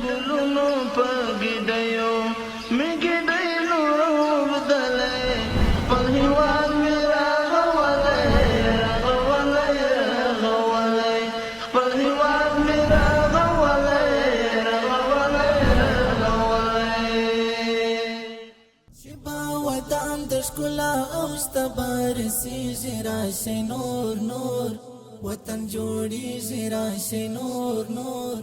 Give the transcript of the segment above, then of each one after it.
ګلونو په ګیدیو مې ګیدی نور بدلې خپل هیواد مې راغولی خپل هیواد مې راغولی شبا وطن د ښکلا او ستبرسیږي راشئ نور نور وطن جوړیږي راشئ نور نور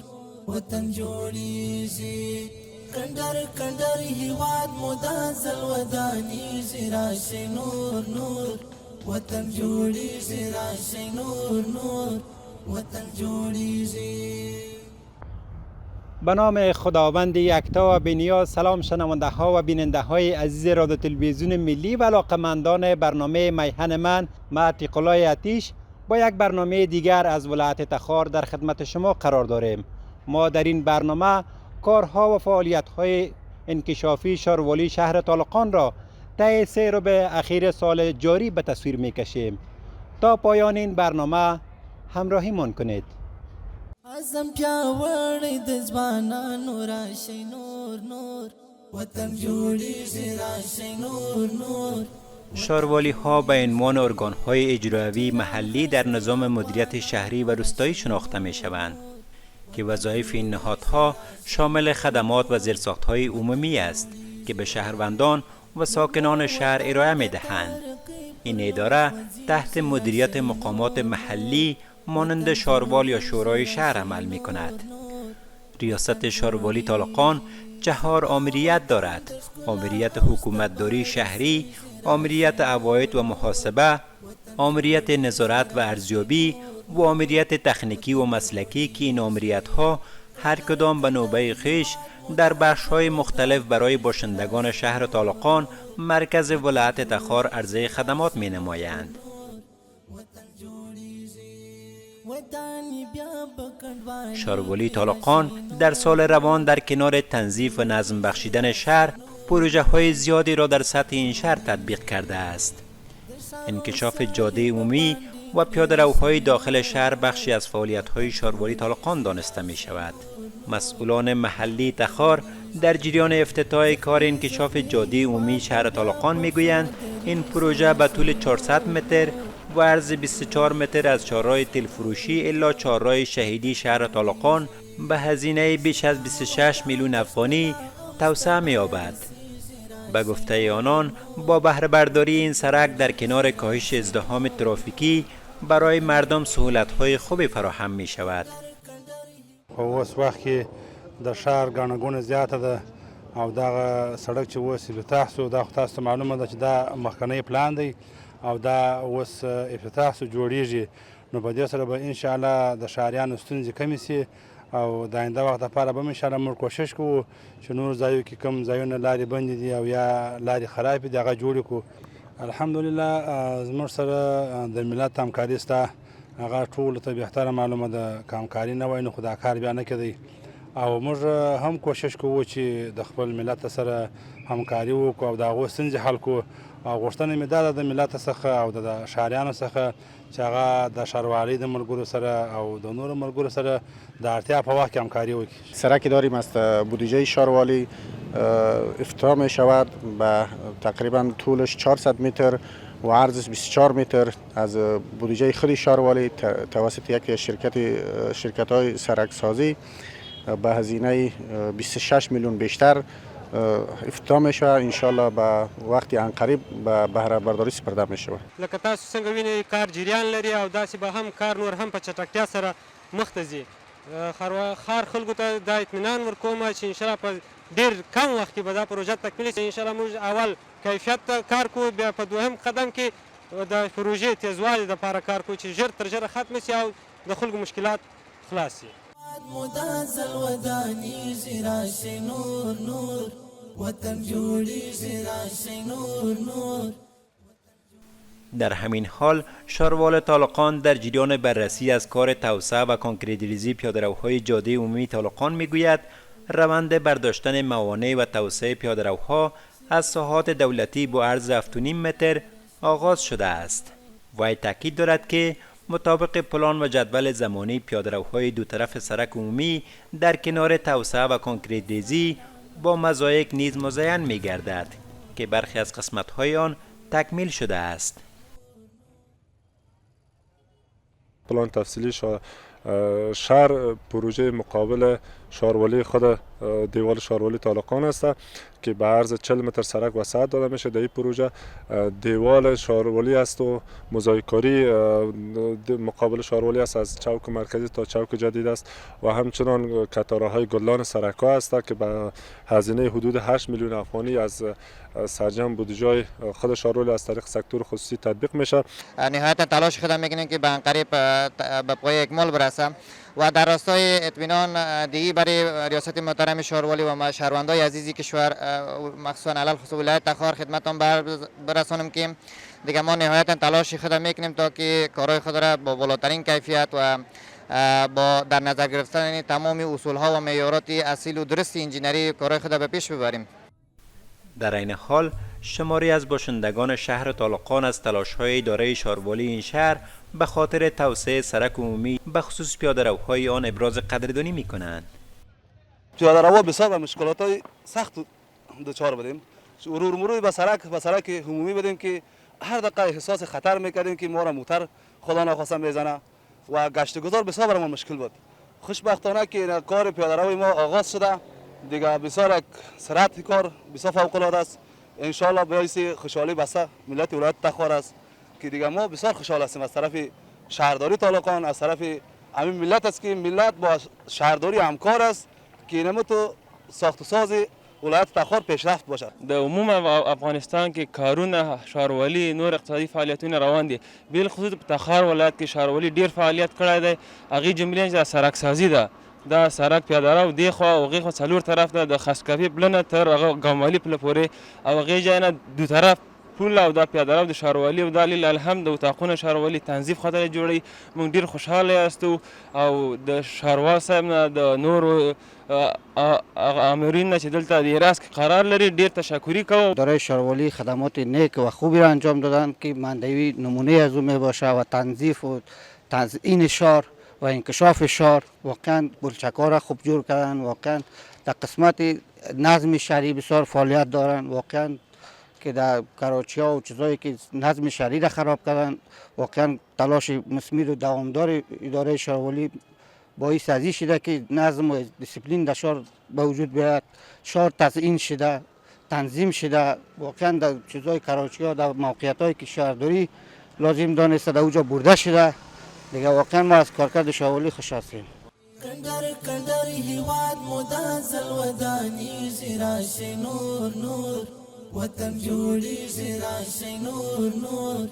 وطن جوړیږي کندر کندر هیواد مو دا ځل ودانیږي راشئ نور نور وطن جوړیږي راشئ نور نور وطن جوړیږي. به نام خداوند یکتا و بی‌نیاز. سلام شنونده ها و بیننده های عزیز رادیو تلویزیون ملی و علاقه‌مندان برنامه میهن من عتیق الله عتیش با یک برنامه دیگر از ولایت تخار در خدمت شما قرار داریم. ما در این برنامه کارها و فعالیت‌های انکشافی شاروالی شهر طالقان را طی 3 ربع اخیر سال جاری به تصویر می‌کشیم. تا پایان این برنامه همراهیمان کنید. ازم پیاوړی د ځوانانو راشئ نور نور وطن جوړیږي راشئ نور نور. شاروالی ها به عنوان ارگان های اجرایی محلی در نظام مدیریت شهری و روستایی شناخته می شوند که وظایف این نهادها شامل خدمات و زیرساخت های عمومی است که به شهروندان و ساکنان شهر ارائه می دهند. این اداره تحت مدیریت مقامات محلی مانند شاروال یا شورای شهر عمل می کند. ریاست شاروالی طالقان 4 آمریت دارد: آمریت حکومتداری شهری، آمریت عواید و محاسبه، آمریت نظارت و ارزیابی و آمریت تکنیکی و مسلکی که این آمریت ها هر کدام به نوبه خویش در بخش های مختلف برای باشندگان شهر طالقان مرکز ولایت تخار عرضه خدمات می نمایند. شاروالی طالقان در سال روان در کنار تنظیف و نظم بخشیدن شهر پروژه های زیادی را در سطح این شهر تطبیق کرده است. انکشاف جاده عمومی و پیاده‌روهای داخل شهر بخشی از فعالیت های شاروالی طالقان دانسته می شود. مسئولان محلی تخار در جریان افتتاح کار انکشاف جاده عمومی شهر طالقان می گویند این پروژه به طول 400 متر و عرض 24 متر از چهارراه تلفروشی الا چهارراه شهیدی شهر طالقان به هزینه بیش از 26 میلیون افغانی توسعه می‌یابد. به گفته آنان با بهره برداری این سرک در کنار کاهش ازدحام ترافیکی برای مردم سهولت‌های خوبی فراهم می‌شود. اوس وخت کې د ښار ګڼه ګوڼه زیاته ده او دغه سړک چې اوس افتتاح شو دا خو تاسو ته معلومه ده چې دا مخکنی پلان دی او دا اوس افتتاح شو جوړیږي، نو په دې سره به انشاءالله د ښاریانو ستونزې کمې شي او د آینده وخت لپاره به انشاءالله موږ کوشش کوو چې نور ځایو کې کوم ځایونه لارې بندې دي او یا لارې خرابې دي هغه جوړې کړو. الحمدلله زموږ سره د ملت همکاري شته، هغه ټولو ته بهتره معلومه ده که همکاري نه وای نو خو دا کار بیا نه کېدی او موږ هم کوشش کوو چې د خپل ملت سره همکاري وکړو او د هغو ستونزې حل کړو او غوښتنه مې دا ده د ملت څخه او د ښاریانو څخه چې هغه د ښاروالۍ د ملګرو سره او د نورو ملګرو سره د اړتیا په وخت کې همکاري وکړي. سرکی داریم از بودجه شاروالي افتتاح می شود به تقریبا طولش 400 متر و عرضش 24 متر از بودجه خود شاروالي توسط یک شرکت های سرک سازی به هزینه 26 میلیون بیشتر افتتاح می شود. انشالله به وقت انقریب به بهره برداری سپرده می شود. لکه تاسو څنګه وینئ کار جریان لري او داسې به هم کار نور هم په چټکتیا سره مخ ته ځي. ښار خلکو ته دا اطمینان ورکوم چې انشاءالله په ډېر کم وخت کې به دا پروژه تکمیل شي. انشاءالله موږ اول کیفیت ته کار کوو، بیا په دوهم قدم کې د پروژې تیزوالي دپاره کار کوو چې ژر تر ژره ختمه شي او د خلکو مشکلات خلاص شي. مدازل ودانیږي راشئ نور نور وطن جوړیږي راشئ نور نور. در همین حال شاروال طالقان در جریان بررسی از کار توسعه و کانکریت‌ریزی پیاده‌روهای جاده عمومی طالقان میگوید روند برداشتن موانع و توسعه پیاده‌روها از ساحات دولتی با عرض 7.5 متر آغاز شده است. وی تاکید دارد که مطابق پلان و جدول زمانی پیاده‌روهای دو طرف سرک عمومی در کنار توسعه و کانکریت ریزی با مضایق نیز مزین می گردد که برخی از قسمت‌های آن تکمیل شده است. پلان تفصیلی شهر پروژه مقابل شاروالی خود دیوال شاروالی طالقان است که به عرض 40 متر سرک وسعت داده میشه. در این پروژه دیوال شاروالی است و مزایکاری مقابل شاروالی است از چوک مرکزی تا چوک جدید است و همچنان کتاره‌های گلدان سرک ها است که به هزینه حدود 8 میلیون افغانی از سرجم بودجه خود شاروالی از طریق سکتور خصوصی تطبیق میشه. نهایتا تلاش خود میکنیم که به انقریب به پای اکمال برسه و در راستای اطمینان دیگه برای ریاست محترم شاروالی و شهروندای عزیزی کشور مخصوصا علل خصوص ولایت تخار خدمتتان برسانم که دیگه ما نهایتا تلاش خود میکنیم تا که کارهای خود را با بالاترین کیفیت و با در نظر گرفتن تمام اصول ها و معیارات اصیل و درست انجینری کارهای خود به پیش ببریم. در این حال شماری از باشندگان شهر طالقان از تلاش‌های اداره شاروالی این شهر به خاطر توسعه سرک عمومی به خصوص پیاده‌روهای آن ابراز قدردانی می‌کنند. پیاده‌رو بسیار به مشکلات‌های سخت دچار بودیم. مرور به سرک عمومی بودیم که هر دقیقه احساس خطر می‌کردیم که ما را موتر خدا نخواسته میزنه و گشت گذار بسیار برام مشکل بود. خوشبختانه که کار پیاده‌روی ما آغاز شده، دیگه بسیار سرعت کار بسیار فوق‌العاده است. ان شاء الله باعث خوشحالی بسا ملت ولایت تخار است که دیگه ما بسیار خوشحال هستیم از طرف شهرداری طالقان، از طرف همین ملت است که ملت با شهرداری همکار است که اینم تو ساخت و ساز ولایت تخار پیشرفت باشد. در عموم افغانستان که کارونه شهروالی نور اقتصادي فعالیتونه روان دي، بالخصوص په تخار ولایت کې شهروالی ډیر فعالیت کړی دی. هغه جملې چې سرک سازي ده، دا سرک پیاده‌رو دی خو او غیخ څلور طرف ده د خسکفي پلنه تر هغه ګامالي پل پورې او هغه ځای نه دو طرف پول او د پیاده‌رو د شهروالی او د الحمد د اتاقونه شهروالی تنظیف خاطر جوړي. موږ ډیر خوشاله یاستو او د شهروال صاحب نه د نور امرین چې دلته د راس قرار لري ډیر تشکری کوم. اداره شهروالی خدمات نیک و خوبی را انجام دادن که ماندوی نمونه از اون میباشه و تنظیف و تزیین شهر و انکشاف شهر واقعا بلچک‌ها را خوب جور کردن. واقعا در قسمت نظم شهری بسیار فعالیت دارن. واقعا که در کراچی‌ها و چیزایی که نظم شهری را خراب کردن، واقعا تلاش مثمر و دوامدار اداره شهروالی باعث ازی شده که نظم و دیسیپلین در شهر به وجود بیاد. شهر تزیین شده، تنظیم شده. واقعا در چیزای کراچی‌ها در موقعیت‌هایی که شهرداری لازم دانسته در اونجا برده شده. دیگه واقعا ما از کارکرد شهروالی خوش هستیم. کندر هیواد مدازل ودانی زیراش نور نور وطن جوړی زیراش نور نور.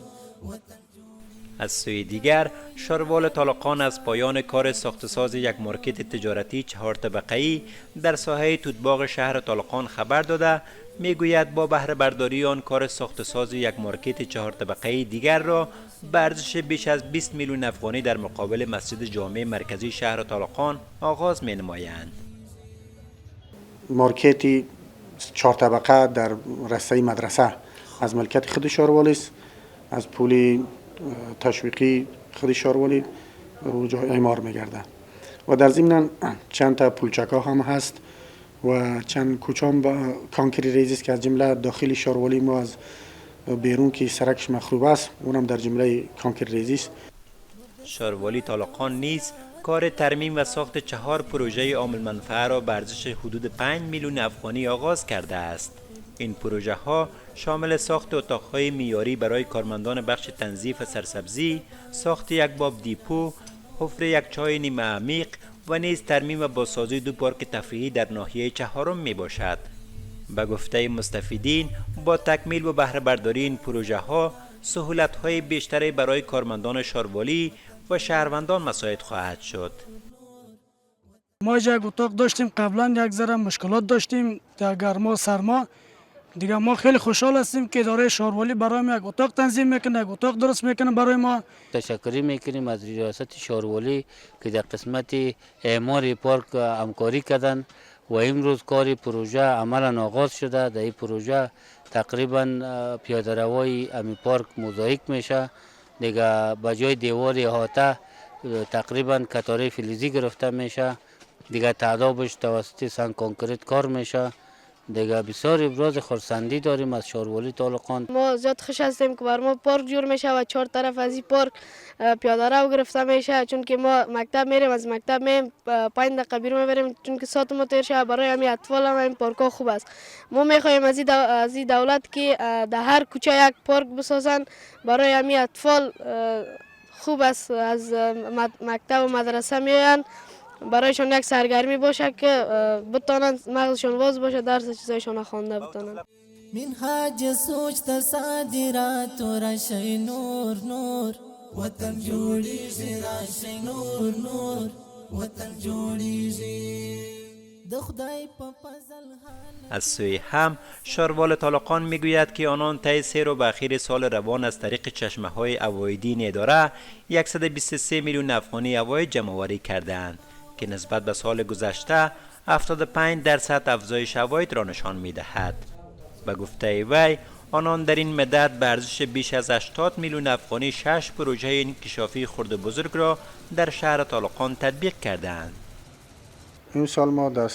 از سوی دیگر شاروال طالقان از پایان کار ساخت‌وساز یک مارکت تجارتی 4 طبقه‌ای در ساحه توتباغ شهر طالقان خبر داده میگوید با بهره برداری آن کار ساخت‌وساز یک مارکت 4 طبقه‌ای دیگر را به ارزش بیش از 20 میلیون افغانی در مقابل مسجد جامع مرکزی شهر طالقان آغاز می‌نمایند. مارکتی 4 طبقه در رسته مدرسه از ملکیت خود شاروالی است، از پول تشویقی خود شاروالی اونجا اعمار میگرده و در ضمن چند تا پولچکا هم هست و چند کوچام با کانکری ریزی است که از جمله داخل شاروالی ما از بیرون که سرکش مخروب است اونم در جمله کانکری ریزی است. شاروالی طالقان نیز کار ترمیم و ساخت 4 پروژه عامل منفعه را به ارزش حدود 5 میلیون افغانی آغاز کرده است. این پروژه ها شامل ساخت اتاقهای معیاری برای کارمندان بخش تنظیف و سرسبزی، ساخت یک باب دیپو، حفر یک چای نیمه عمیق و نیز ترمیم و بازسازی 2 پارک تفریحی در ناحیه 4 می باشد. به گفته مستفیدین با تکمیل و بهره برداری این پروژه ها سهولت های بیشتری برای کارمندان شاروالی و شهروندان مساعد خواهد شد. ما یک اتاق داشتیم قبلا، یک ذره مشکلات داشتیم در گرما و سرما. دیگه ما خیلی خوشحال هستیم که اداره شهروالی برای ما یک اتاق تنظیم میکنه، یک اتاق درست میکنه برای ما. تشکر میکنیم از ریاست شهروالی که در قسمت اعمار پارک همکاری کردن و امروز کار پروژه عملا آغاز شده. در این پروژه تقریبا پیاده روی امی پارک موزاییک میشه دیگه به جای دیوار احاطه تقریبا کتاره فلزی گرفته میشه، دیگه تعدابش توسط سنگ کنکریت کار میشه. دیگه بسیار ابراز خرسندی داریم از شاروالی طالقان. ما زیاد خوش هستیم که بر ما پارک جور میشه و 4 طرف از این پارک پیاده رو گرفته میشه، چون که ما مکتب میریم، از مکتب میریم 5 دقیقه بیرون میبریم، چون که ساعت ما تیر شه. برای همین اطفال هم این پارک ها خوب است. ما میخوایم از این دولت که در هر کوچه یک پارک بسازن، برای همین اطفال خوب است. از مکتب و مدرسه میاین، برایشان یک سرگرمی باشه که بتانن مغزشان واز باشه، درس چیزایشان خوانده بتانن. منهاج سوچ تصادرات راشي نور نور وطن جوړیږي راشي نور نور وطن جوړیږي د خدای په فضل. از سوی هم شاروال طالقان میگوید که آنان طی سیر و اخیر سال روان از طریق چشمه های عوایدی اداره 123 میلیون افغانی عواید جمع‌آوری کردند که نسبت به سال گذشته 75% افزایش عواید را نشان می‌دهد. به گفته وی آنان در این مدت به ارزش بیش از 80 میلیون افغانی 6 پروژه انکشافی خرد و بزرگ را در شهر طالقان تطبیق کردند. این سال ما در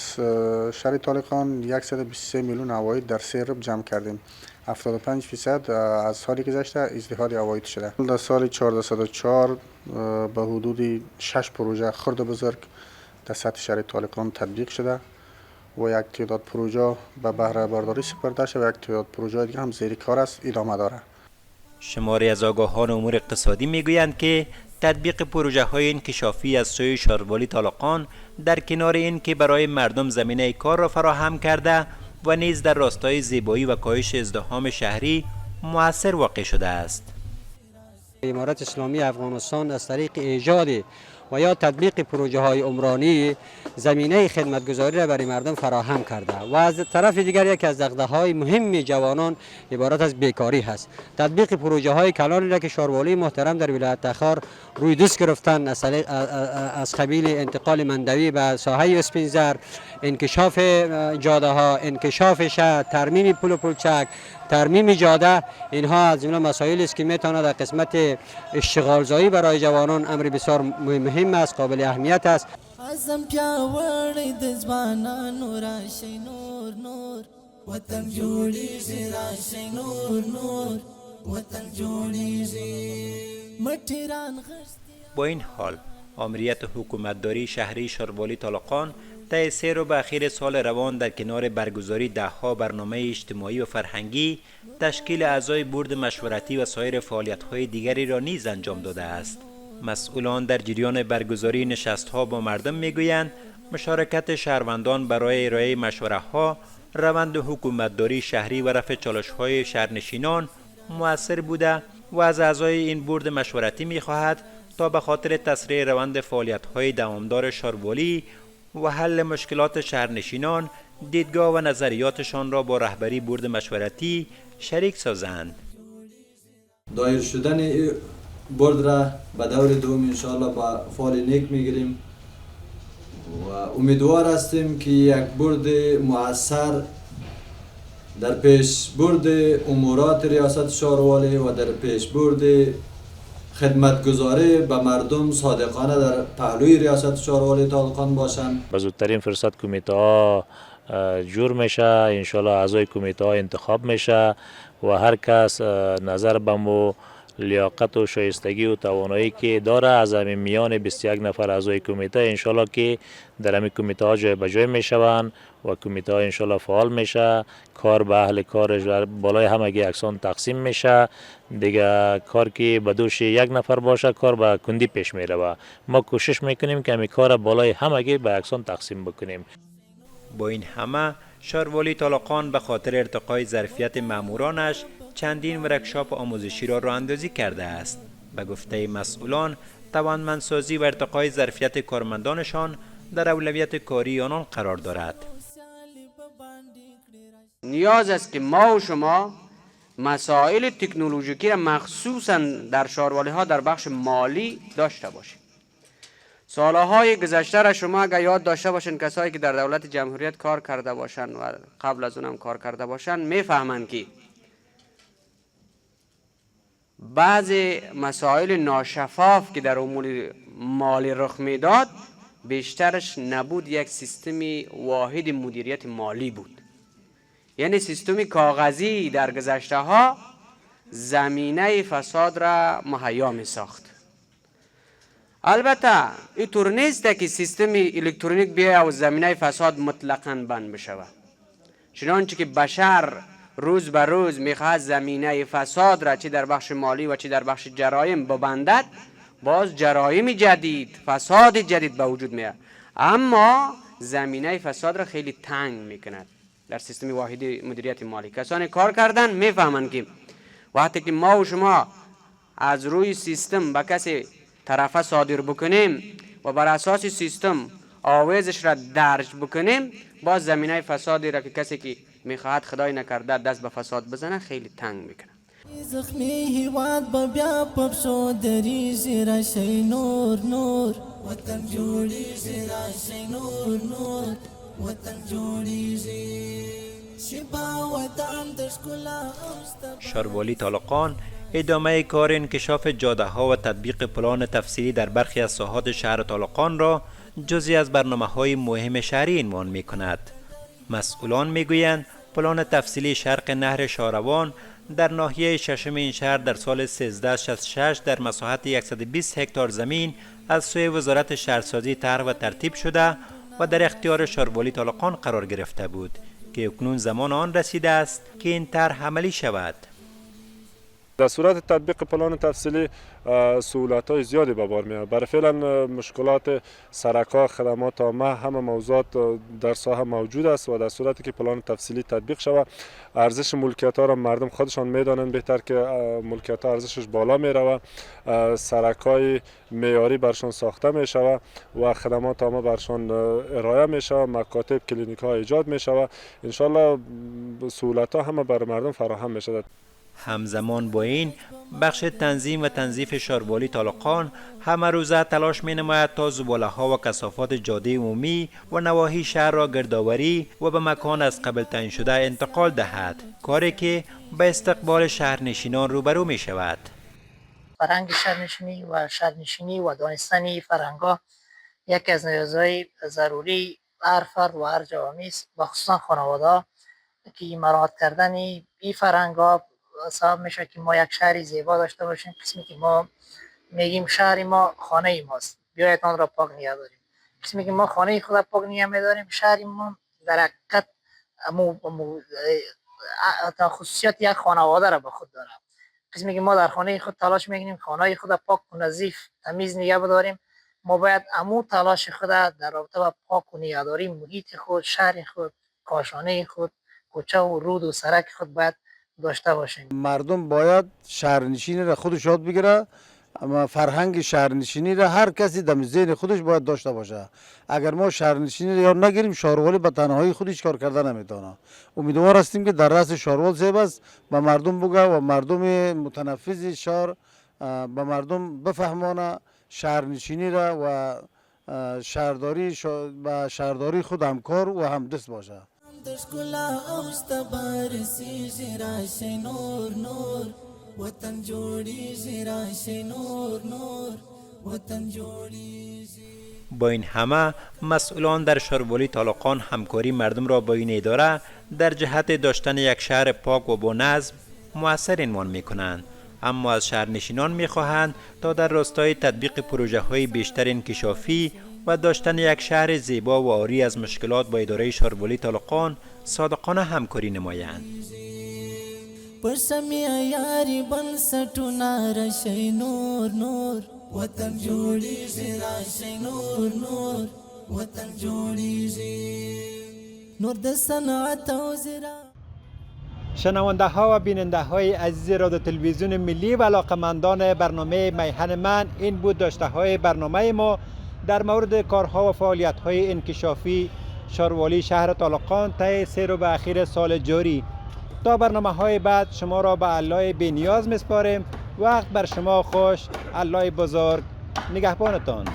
شهر طالقان 123 میلیون عواید در 3 ربع جمع کردیم. 75% از سالی گذشته ازدیاد عواید شده. در سال 1404 به حدود 6 پروژه خرد و بزرگ در سطح شهر طالقان تطبیق شده و یک تعداد پروژه به بهره برداری سپرده شده و یک تعداد پروژه دیگه هم زیر کار است، ادامه داره. شماری از آگاهان امور اقتصادی میگویند که تطبیق پروژه های انکشافی از سوی شاروالی طالقان در کنار این که برای مردم زمینه کار را فراهم کرده و نیز در راستای زیبایی و کاهش ازدحام شهری مؤثر واقع شده است. امارت اسلامی افغانستان از طریق ایجاد و یا تطبیق پروژه های عمرانی زمینه خدمتگزاری را برای مردم فراهم کرده و از طرف دیگر یک از دغدغه‌های مهم جوانان عبارت از بیکاری هست. تطبیق پروژه های کلانی را که شاروالی محترم در ولایت تخار روی دست گرفتن از قبیل انتقال مندوی به ساحه اسپینزر، انکشاف جاده ها، انکشاف شهر، ترمیم پل و پلچک، ترمیم جاده، اینها از جمله مسائلی است که میتواند در قسمت اشتغالزایی برای جوانان امر بسیار مهم است، قابل اهمیت است. عزم پیاوړی د ځوانانو راشي نور نور وطن جوړیږي راشي نور نور وطن جوړیږي مټیران غشتي. با این حال آمریت حکومتداری شهری شاروالی طالقان طی سیر و اخیر سال روان در کنار برگزاری دهها برنامه اجتماعی و فرهنگی، تشکیل اعضای بورد مشورتی و سایر فعالیت‌های دیگری را نیز انجام داده است. مسئولان در جریان برگزاری نشست‌ها با مردم می‌گویند مشارکت شهروندان برای ارائه مشوره‌ها، روند حکومتداری شهری و رفع چالش‌های شهرنشینان مؤثر بوده و از اعضای این بورد مشورتی می‌خواهد تا به خاطر تسریع روند فعالیت‌های دوامدار شاروالی و حل مشکلات شهرنشینان دیدگاه و نظریاتشان را با رهبری بورد مشورتی شریک سازند. دایر شدن بورد را به دور دوم انشاءالله با فال نیک میگیریم و امیدوار هستیم که یک بورد مؤثر در پیش بورد امورات ریاست شاروالی و در پیش بورد خدمتگزاری به مردم صادقانه در پهلوی ریاست شاروالی طالقان باشند. به زودترین فرصت کمیته ها جور میشه، انشالله اعضای کمیته ها انتخاب میشه و هر کس نظر به مو لیاقت و شایستگی و توانایی که داره از همین میان 21 نفر اعضای کمیته انشالله که در همین کمیته ها جای به جای میشوند و کمیته ها انشالله فعال میشه، کار به اهل کار بالای همگی یکسان تقسیم میشه. دیگه کار که به دوش یک نفر باشه کار به کندی پیش میره و ما کوشش میکنیم که همین کار بالای همگی به یکسان تقسیم بکنیم. با این همه شاروالی طالقان به خاطر ارتقای ظرفیت مامورانش چندین ورکشاپ آموزشی را راه‌اندازی کرده است. به گفته مسئولان توانمندسازی و ارتقای ظرفیت کارمندانشان در اولویت کاری آنان قرار دارد. نیاز است که ما و شما مسائل تکنولوژیکی را مخصوصا در شاروالی ها در بخش مالی داشته باشیم. سالهای گذشته را شما اگر یاد داشته باشین، کسایی که در دولت جمهوریت کار کرده باشند و قبل از اونم کار کرده باشند میفهمند که بعض مسائل ناشفاف که در امور مالی رخ میداد بیشترش نبود یک سیستم واحد مدیریت مالی بود. یعنی سیستم کاغذی در گذشته ها زمینه فساد را مهیا می ساخت. البته اینطور نیست که سیستم الکترونیک بیاید و زمینه فساد مطلقاً بند بشود. چنانچه که بشر روز به روز میخواهد زمینه فساد را چه در بخش مالی و چه در بخش جرایم ببندد، باز جرایم جدید، فساد جدید به وجود میاد، اما زمینه فساد را خیلی تنگ میکند. در سیستم واحد مدیریت مالی کسانی کار کردن میفهمند که وقتی که ما و شما از روی سیستم به کسی طرفه صادر بکنیم و بر اساس سیستم آویزش را درج بکنیم، باز زمینه فسادی را که کسی که میخواهد خدای نکرده دست به فساد بزنه خیلی تنگ میکنه. زخمی هیواد با بیا پپشو دریزی راشی نور نور وطن جوړیږي راشی نور نور وطن جوړیږي شبا وطن د ښکلا شاروالی طالقان ادامه کار انکشاف جاده ها و تطبیق پلان تفصیلی در برخی از ساحات شهر طالقان را جزئی از برنامه های مهم شهری عنوان می کند. مسئولان می گویند پلان تفصیلی شرق نهر شاروان در ناحیه ششم این شهر در سال 1366 در مساحت 120 هکتار زمین از سوی وزارت شهرسازی طرح و ترتیب شده و در اختیار شاروالی طالقان قرار گرفته بود که اکنون زمان آن رسیده است که این طرح عملی شود. در صورت تطبیق پلان تفصیلی سهولت‌های زیادی به بار میاد. برای فعلا مشکلات سرک‌ها، خدمات عامه، همه موضوعات در ساحه موجود است و در صورتی که پلان تفصیلی تطبیق شود ارزش ملکیت‌ها را مردم خودشان میدانند بهتر که ملکیت‌ها ارزشش بالا میرود، سرک‌های معیاری برشان ساخته میشود و خدمات عامه برشان ارائه میشود، مکاتب، کلینیک‌ها ایجاد میشود. ان شاءالله سهولت‌ها همه برای مردم فراهم میشود. همزمان با این بخش تنظیم و تنظیف شاروالی طالقان همه روزه تلاش می نماید تا زباله ها و کثافات جاده عمومی و نواحی شهر را گردآوری و به مکان از قبل تعیین شده انتقال دهد، کاری که به استقبال شهرنشینان روبرو می شود. فرهنگ شهرنشینی و دانستن فرهنگ‌ها یکی از نیازهای ضروری هر فرد و هر جوامع است، خصوصا خانواده که مراعات کردن این فرهنگ‌ها سبب میشه که ما یک شهری زیبا داشته باشیم. قسمی که ما میگیم شهر ما خانه ماست، بیایید آن را پاک نگه داریم. قسمی که ما خانه خود پاک نگه می‌داریم، شهر ما در حقیقت خصوصیت یک خانواده را به خود داره. قسمی که ما در خانه خود تلاش میکنیم خانه خود پاک و نظیف تمیز نگه بداریم، ما باید امو تلاش خود در رابطه با پاک و نگهداری محیط خود، شهر خود، کاشانه خود، کوچه و رود و سرک خود باید داشته باشیم. مردم باید شهرنشینی را خودش یاد بگیره، اما فرهنگ شهرنشینی را هر کسی در ذهن خودش باید داشته باشه. اگر ما شهرنشینی را یاد نگیریم شاروالی به تنهایی خودش کار کردن نمیتونه. امیدوار هستیم که در رأس شاروال زیب است به مردم بگه و مردم متنفذ شهر به مردم بفهمانه شهرنشینی را و شهرداری با شهرداری خود همکار و همدست باشه. دشکلا اوسته بارسیږي راشي نور نور وطن جوړیږي راشي نور نور وطن جوړیږي. با این همه مسئولان در شاروالی طالقان همکاری مردم را با این اداره در جهت داشتن یک شهر پاک و با نظم مؤثر عنوان می‌کنند، اما از شهرنشینان می‌خواهند تا در راستای تطبیق پروژه‌های بیشتر انکشافی و داشتن یک شهر زیبا و عاری از مشکلات با اداره شاروالی طالقان صادقانه همکاری نمایند. پرسمی یاری بنسټونه راشي نور نور وطن جوړیږي راشي نور نور وطن جوړیږي نور د صنعت او زراعت. شنونده ها و بیننده های عزیز رادیو تلویزیون ملی و علاقمندان برنامه میهن من، این بود داشته های برنامه ما در مورد کارها و فعالیت های انکشافی شاروالی شهر طالقان طی 3 روز اخیر سال جاری. تا برنامه های بعد شما را به الله بی‌نیاز میسپاریم. وقت بر شما خوش. الله بزرگ نگهبانتان.